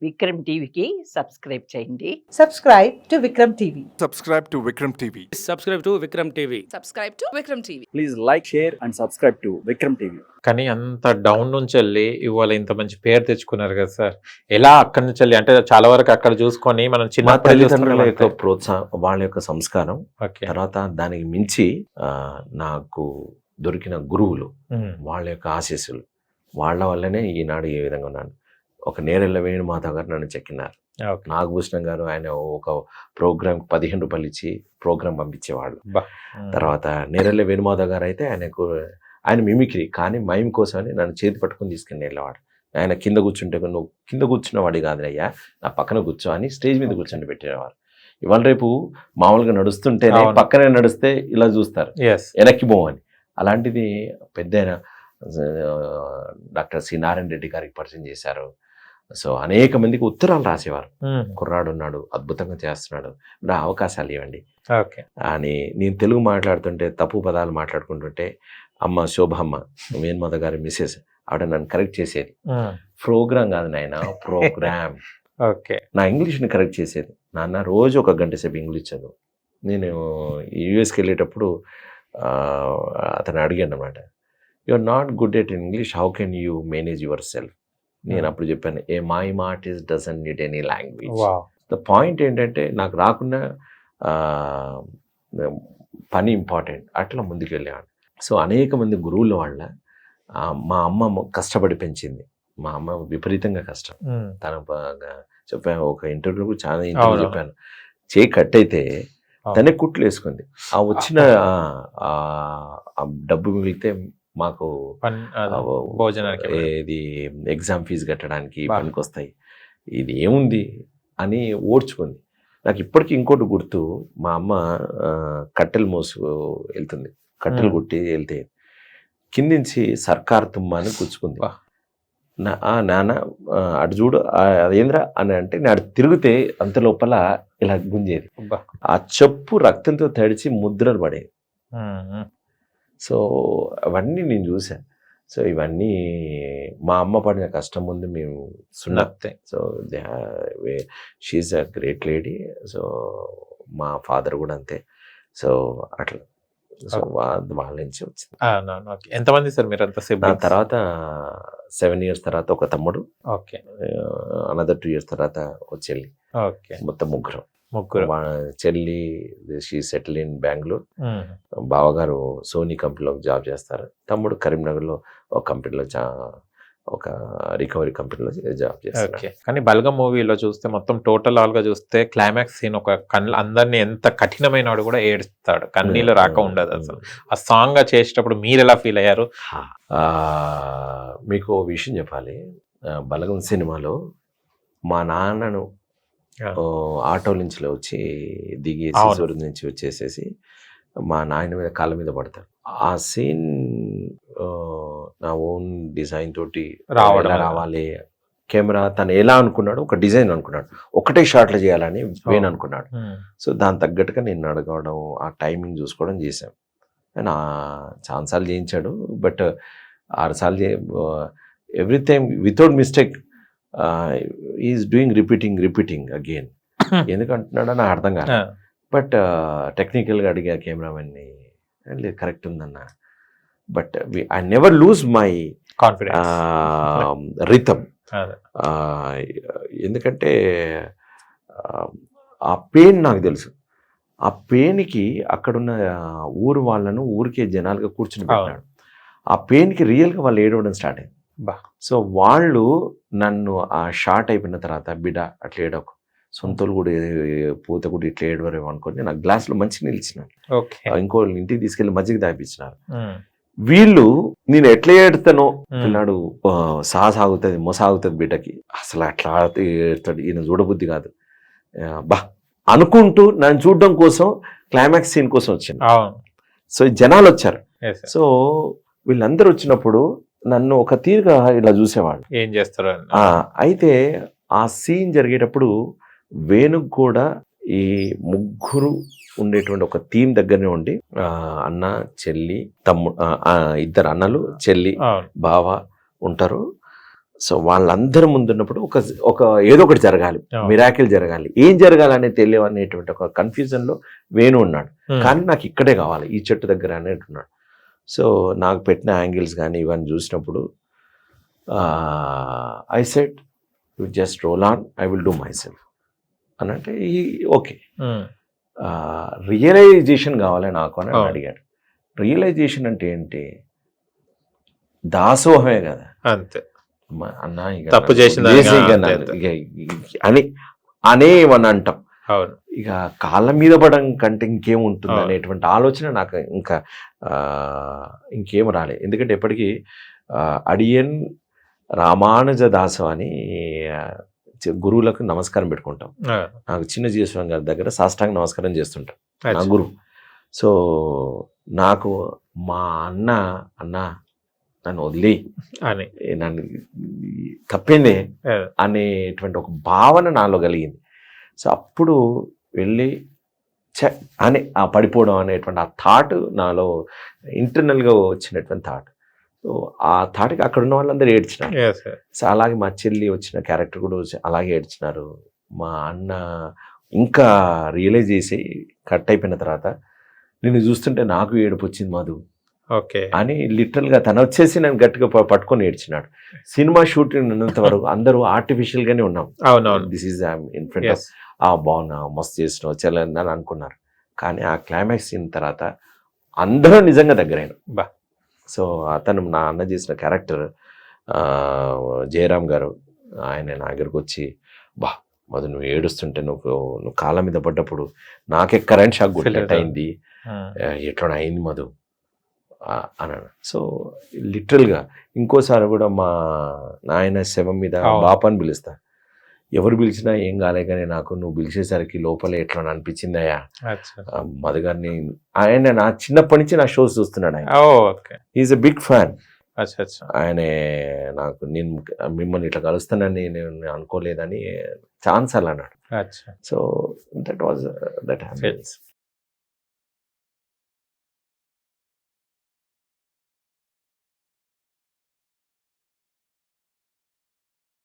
విక్రమ్ టీవీకి సబ్స్క్రైబ్ చేయండి. Subscribe to Vikram TV. Subscribe to Vikram TV. Subscribe to Vikram TV. Subscribe to Vikram TV. Please like, share and subscribe to Vikram TV. కానీ అంత down నుంచి వెళ్ళి ఇవాళ ఇంత మంచి పేరు తెచ్చుకున్నారు కదా సార్. ఎలా అక్కడి నుంచి వెళ్ళి అంటే చాలా వరకు అక్కడ చూసుకొని మనం చిన్న తల్లిదండ్రుల యొక్క ప్రోత్సాహం, వాళ్ళ యొక్క సంస్కారం, ఓకే తర్వాత దానికి మించి నాకు దొరికిన గురువులు, వాళ్ళ యొక్క ఆశీస్సులు, వాళ్ళ వల్లనే ఈనాడు ఏ విధంగా ఉన్నాను. ఒక నేరెళ్ళ వేణుమాధవ్ గారు నన్ను చెక్కినారు. నాగభూషణం గారు ఆయన ఒక ప్రోగ్రామ్ 15 రూపాయలు ఇచ్చి ప్రోగ్రామ్ పంపించేవాళ్ళు. తర్వాత నేరెళ్ళ వేణుమాధవ్ గారు అయితే ఆయన మిమిక్రీ కానీ మైమ్ కోసమని నన్ను చేతి పట్టుకుని తీసుకుని వెళ్ళేవాడు. ఆయన కింద కూర్చుంటే నువ్వు కింద కూర్చున్నవాడి కాదులయ్యా, నా పక్కన కూర్చో అని స్టేజ్ మీద కూర్చొని పెట్టేవారు. ఇవాళ రేపు మామూలుగా నడుస్తుంటే పక్కనే నడిస్తే ఇలా చూస్తారు, వెనక్కి పోవని. అలాంటిది పెద్ద డాక్టర్ సి నారాయణ రెడ్డి గారికి పరిచయం చేశారు. సో అనేక మందికి ఉత్తరాలు రాసేవారు, కుర్రాడు ఉన్నాడు, అద్భుతంగా చేస్తున్నాడు, నా అవకాశాలు ఇవ్వండి అని. నేను తెలుగు మాట్లాడుతుంటే తప్పు పదాలు మాట్లాడుకుంటుంటే అమ్మ శోభమ్మ, వేణుమాధవ్ గారి మిస్సెస్, ఆవిడ నన్ను కరెక్ట్ చేసేది. ప్రోగ్రామ్ కాదు నాయన, ప్రోగ్రామ్. నా ఇంగ్లీష్ని కరెక్ట్ చేసేది. నాన్న రోజు 1 గంట సేపు ఇంగ్లీష్ చదువు. నేను యూఎస్కి వెళ్ళేటప్పుడు అతను అడిగాను అనమాట, you are not good at English, how can you manage yourself. నేను అప్పుడు చెప్పాను, a mime artist doesn't need any language. The point ఏంటంటే నాకు రాకుండా పని ఇంపార్టెంట్, అట్లా ముందుకు వెళ్ళేవాడు. సో అనేక మంది గురువుల వల్ల మా అమ్మ కష్టపడి పెంచింది. మా అమ్మ విపరీతంగా కష్టం. తను చెప్పాను, ఒక ఇంటర్వ్యూలో చాలా ఇంటర్వ్యూ చెప్పాను, చేయి కట్ అయితే తనే కుట్లు వేసుకుంది. ఆ వచ్చిన డబ్బు మిగిలితే మాకు భోజనానికి, ఇది ఎగ్జామ్ ఫీజు కట్టడానికి పనికి వస్తాయి, ఇది ఏముంది అని ఓడ్చుకుంది. నాకు ఇప్పటికీ ఇంకోటి గుర్తు, మా అమ్మ కట్టెలు మోసు వెళ్తుంది, కట్టెలు కొట్టి వెళ్తే కిందించి సర్కార్ తుమ్మ అని కూర్చుకుంది. నాన్న అటు చూడు అదేంద్రా అని అంటే నేను అటు తిరిగితే అంత లోపల ఇలా గుంజేది. ఆ చెప్పు రక్తంతో తడిచి ముద్రలు పడేది. సో అవన్నీ నేను చూశాను. సో ఇవన్నీ మా అమ్మ పడిన కష్టం ముందు మేము సున్నత్తే. So she is a great lady. So మా ఫాదర్ కూడా అంతే. సో అట్లా సో వాళ్ళ నుంచి వచ్చింది. ఎంతమంది సార్ మీరు అంత? నా తర్వాత 7 years తర్వాత ఒక తమ్ముడు, అనదర్ 2 years తర్వాత ఒక చెల్లి, మొత్తం ముగ్గురు. చెల్లి షీ సెటిల్ ఇన్ బెంగళూరు, బావగారు సోనీ కంపెనీలో జాబ్ చేస్తారు, తమ్ముడు కరీంనగర్లో ఒక కంపెనీలో ఒక రికవరీ కంపెనీలో జాబ్ చేస్తారు. కానీ బల్గం మూవీలో చూస్తే మొత్తం టోటల్ ఆల్ గా చూస్తే క్లైమాక్స్ సీన్ ఒక అందరినీ ఎంత కఠినమైన వాడు కూడా ఏడుస్తాడు, కన్నీళ్ళు రాక ఉండదు అసలు. ఆ సాంగ్ చేసేటప్పుడు మీరు ఎలా ఫీల్ అయ్యారు? మీకు ఓ విషయం చెప్పాలి, బలగం సినిమాలో మా నాన్నను ఆటో నుంచి వచ్చి దిగి సూర్యుడి నుంచి వచ్చేసేసి మా నాయన మీద కాళ్ళ మీద పడతాడు. ఆ సీన్ నా ఓన్ డిజైన్ తోటి రావాలి, కెమెరా తను ఎలా అనుకున్నాడు, ఒక డిజైన్ అనుకున్నాడు, ఒకటే షాట్లో చేయాలని వేణు అనుకున్నాడు. సో దాని తగ్గట్టుగా నేను అడగడం, ఆ టైమింగ్ చూసుకోవడం చేశాం. అండ్ చాలాసార్లు చేయించాడు, బట్ 6 సార్లు every time without mistake is doing repeating again. ఎందుకంటున్నాడో నాకు అర్థం కాదు. బట్ టెక్నికల్గా అడిగా కెమెరామెన్ని, లేదు కరెక్ట్ ఉందన్న. But I never lose my rhythm. ఎందుకంటే ఆ పెయిన్ నాకు తెలుసు. ఆ పెయిన్కి అక్కడున్న ఊరు వాళ్ళను ఊరికే జనాలుగా కూర్చుని పెట్టాడు. ఆ పెయిన్కి రియల్గా వాళ్ళు ఏడవడం స్టార్ట్ అయింది. సో వాళ్ళు నన్ను ఆ షార్ట్ అయిపోయిన తర్వాత, బిడ్డ అట్లా ఏడవకు, సొంతలు కూడా పూత కూడా ఇట్లా ఏడవరేమో అనుకోని నాకు గ్లాసులో మంచి నిలిచినాను. ఇంకో ఇంటికి తీసుకెళ్ళి మజ్జిగ తాగిపించినారు. వీళ్ళు నేను ఎట్లా ఏడుతానో, పిల్లాడు సాగుతుంది మొసాగుతుంది బిడ్డకి, అసలు అట్లా ఏడుతాడు, ఈయన చూడబుద్ధి కాదు బా అనుకుంటూ నన్ను చూడడం కోసం క్లైమాక్స్ సీన్ కోసం వచ్చింది. సో జనాలు వచ్చారు. సో వీళ్ళందరూ వచ్చినప్పుడు నన్ను ఒక తీరుగా ఇలా చూసేవాళ్ళు, ఏం చేస్తారు. అయితే ఆ సీన్ జరిగేటప్పుడు వేణుకు కూడా ఈ ముగ్గురు ఉండేటువంటి ఒక థీమ్ దగ్గరనే ఉండి, అన్న చెల్లి తమ్ముడు, 2 అన్నలు చెల్లి బావ ఉంటారు. సో వాళ్ళందరి ముందున్నప్పుడు ఒక ఏదో ఒకటి జరగాలి, అవును. మిరాకిల్ జరగాలి, ఏం జరగాలని తెలియనేటువంటి ఒక కన్ఫ్యూజన్లో వేణు ఉన్నాడు. కానీ నాకు ఇక్కడే కావాలి, ఈ చెట్టు దగ్గర అనేట్టున్నాడు. సో నాకు పెట్టిన యాంగిల్స్ కానీ ఇవన్నీ చూసినప్పుడు I said you just roll on, I will do my self అని అంటే ఓకే. రియలైజేషన్ కావాలి నాకు అని అవును. అడిగాడు. రియలైజేషన్ అంటే ఏంటి? దాసోహమే కదా అంతే. అన్న, ఇక తప్పు చేసిన వదిలేసి దానిగా ఇక అంతే నన్ను అంతే. అని అనే అని అంటాం. అవును. ఇక కాళ్ళ మీద పడడం కంటే ఇంకేముంటుంది అవును. అనేటువంటి ఆలోచన నాకు ఇంకా ఇంకేం రాలేదు. ఎందుకంటే ఎప్పటికీ అడియన్ రామానుజ దాసం అని గురువులకు నమస్కారం పెట్టుకుంటాం. ఆ, నాకు చిన్న జీవస్వామి గారి దగ్గర సాష్టాంగ నమస్కారం చేస్తుంటాం నా అచ్చా. గురువు. సో నాకు మా అన్న నన్ను వదిలే, అని నన్ను తప్పిందే ఆ, అనేటువంటి ఒక భావన నాలో కలిగింది. సో అప్పుడు వెళ్ళి అని ఆ పడిపోవడం అనేటువంటి ఆ థాట్ నాలో ఇంటర్నల్గా వచ్చినటువంటి థాట్. సో ఆ థాట్కి అక్కడ ఉన్న వాళ్ళందరూ ఏడ్చినారు. yes, sir. సో అలాగే మా చెల్లి వచ్చిన క్యారెక్టర్ కూడా అలాగే ఏడ్చినారు. మా అన్న ఇంకా రియలైజ్ చేసి కట్ అయిపోయిన తర్వాత నిన్ను చూస్తుంటే నాకు ఏడుపు వచ్చింది మధు ఓకే. అని లిటరల్గా తను వచ్చేసి నన్ను గట్టిగా పట్టుకొని ఏడ్చినాడు. సినిమా షూటింగ్ ఉన్నంత వరకు అందరూ ఆర్టిఫిషియల్గానే ఉన్నాం. అవునవును. This is in front Yes. Of బాగున్నా, మస్తు చేసినావు, చల్లని అని అనుకున్నారు. కానీ ఆ క్లైమాక్స్ సీన్ తర్వాత అందరూ నిజంగా దగ్గరైన. బా. సో అతను నా అన్న చేసిన క్యారెక్టర్ జయరామ్ గారు, ఆయన నా దగ్గరకు వచ్చి, బా మధు నువ్వు ఏడుస్తుంటే నువ్వు కాళ్ళ మీద పడ్డప్పుడు నాకే కరెంట్ షాక్ కొట్టినట్టు అయింది, ఎట్లా అయింది మధు అన్నాడు. సో లిటరల్గా ఇంకోసారి కూడా మా నాయన శవం మీద అవును. బాప అని పిలుస్తా. ఎవరు పిలిచినా ఏం కాలే, కానీ నాకు నువ్వు పిలిచేసరికి లోపల ఎట్లా అనిపించిందయ్యా అచ్చా. మధు గారిని. ఆయన నా చిన్నప్పటి నుంచి నా షోస్ చూస్తున్నాడు. ఆయన ఓ, okay. Is a big fan. అచ్చా అచ్చా. ఆయన నాకు నేను మిమ్మల్ని ఇట్లా కలుస్తానని నేను అనుకోలేదని ఛాన్స్ అలా అన్నాడు. అచ్చా. So that was that happens.